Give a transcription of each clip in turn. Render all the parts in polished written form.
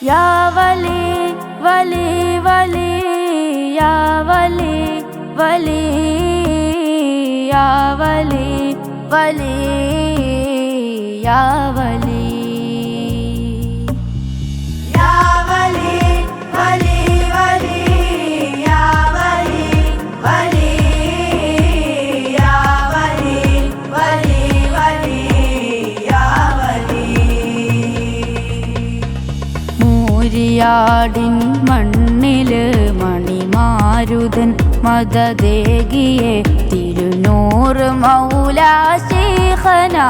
യാ വലി വലി വലി യാ വലി വലി യാ വലി വലി യാ വലി യാ വലി വലി വലി യാ വലി വലി യാ വലി വലി വലി യാ വലി മൂരിയാടിൻ മണ്ണില് മണിമാരുതൻ മദദേകിയെ തിരുനൂറ് മൗലാ ശൈഖനാ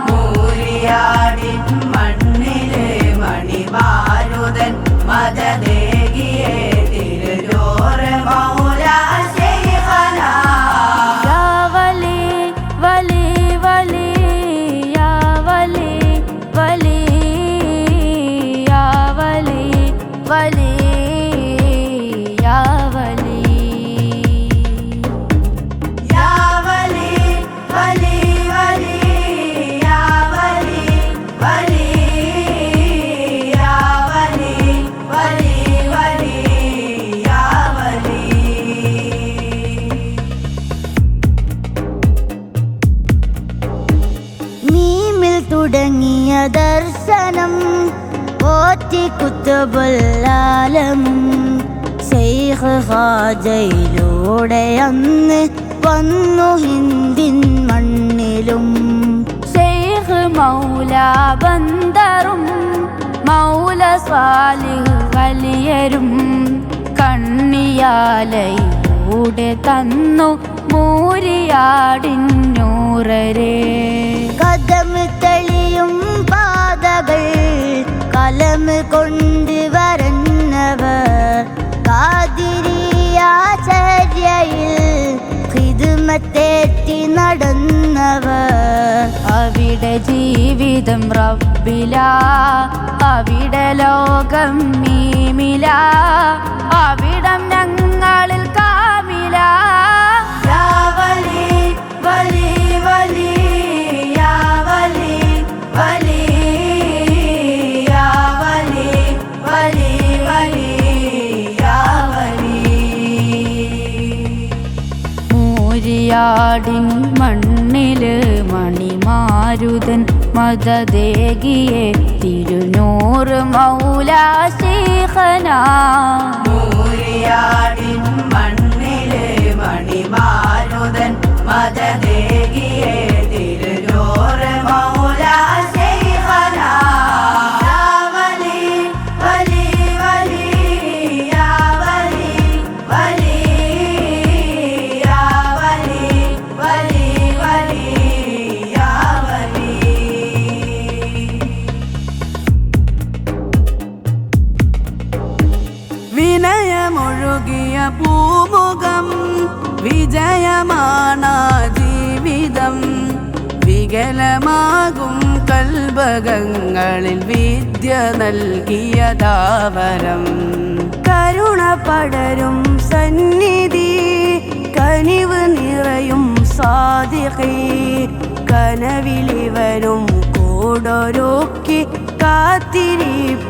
മൂരിയാടിൻ മണ്ണില് മണിമാരുതൻ മദദേകിയെ തിരുനൂറ് മൗലാ ശൈഖനാ യാ വലി വലി വലി യാ വലി വലി യാ വലി വലി യാ വലി യാ വലി വലി വലി യാ വലി വലി യാ വലി വലി വലി യാ വലി മീമിൽ തുടങ്ങിയ ദർശനം ഓറ്റി കുത്തുബുല്ലാലമും ശൈഖ് ഹാജയിലൂടെ അന്ന് വന്നു ഹിന്ദിൻ മണ്ണിലും ശൈഖ് മൗല ബന്ദറും മൗല സ്വാലിഹ് വലിയരും കണ്ണിയാലയിലൂടെ തന്നു മൂരിയാടിന്നൂറരെ കദം തെളിയും പാതകൾ കലം കൊണ്ട് വരന്നവർ കാതിരിയാചര്യയിൽ ഹിദ്മത്തേറ്റി നടന്നവർ അവിടെ ജീവിതം റബ്ബില അവിടെ ലോകം മീമില അവിടം ഞങ്ങളിൽ കാമില യാ വലി വലി വലി യാ വലി വലി യാ വലി വലി വലി യാ വലി മൂരിയാടിൻ മണ്ണില് മണിമാരുതൻ മദദേകിയെ തിരുനൂറ് മൗലാ ശൈഖനാ മൂരിയാടിൻ മണ്ണില് മണിമാരുതൻ മദദേകിയെ തിരുനൂറ് മൗലാ ശൈഖനാ യാ വലി വലി വലി യാ വലി വലി യാ വലി വലി വലി യാ വലി വിനയമൊഴുകിയ പൂമുഖം വിജയമാണ് ജീവിതം വികലമാകും കൽബകങ്ങളിൽ വിദ്യ നൽകിയ ദാവരം കരുണ പടരും സന്നിധി കനിവ് നിറയും സാദിഖി കനവിലിവനും കൂടൊരുക്കി കാത്തിരിപ്പാവാരിധി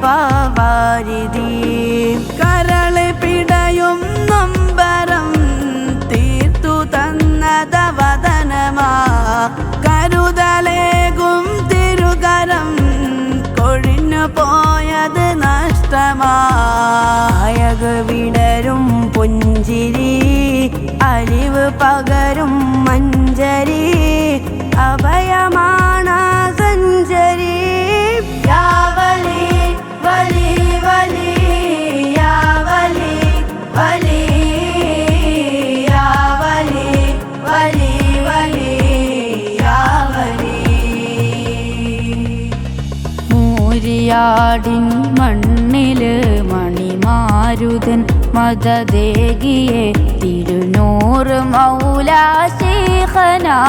കരള് പിടയും നൊമ്പരം തീർത്തു തന്നതവദനമാ കരുതലേകും തിരുകരം കൊഴിഞ്ഞു പോയത് നഷ്ടമായക വിടരും പുഞ്ചിരി അലിവ് പകരും മഞ്ചരി അഭയമാണ് സഞ്ചരി യാ വലി വലി വലി യാ വലി വലി യാ വലി വലി വലി യാ വലി മൂരിയാടിൻ മണ്ണില് മണിമാരുതൻ മദദേകിയെ തിരുനൂറ് മൗലാ ശൈഖനാ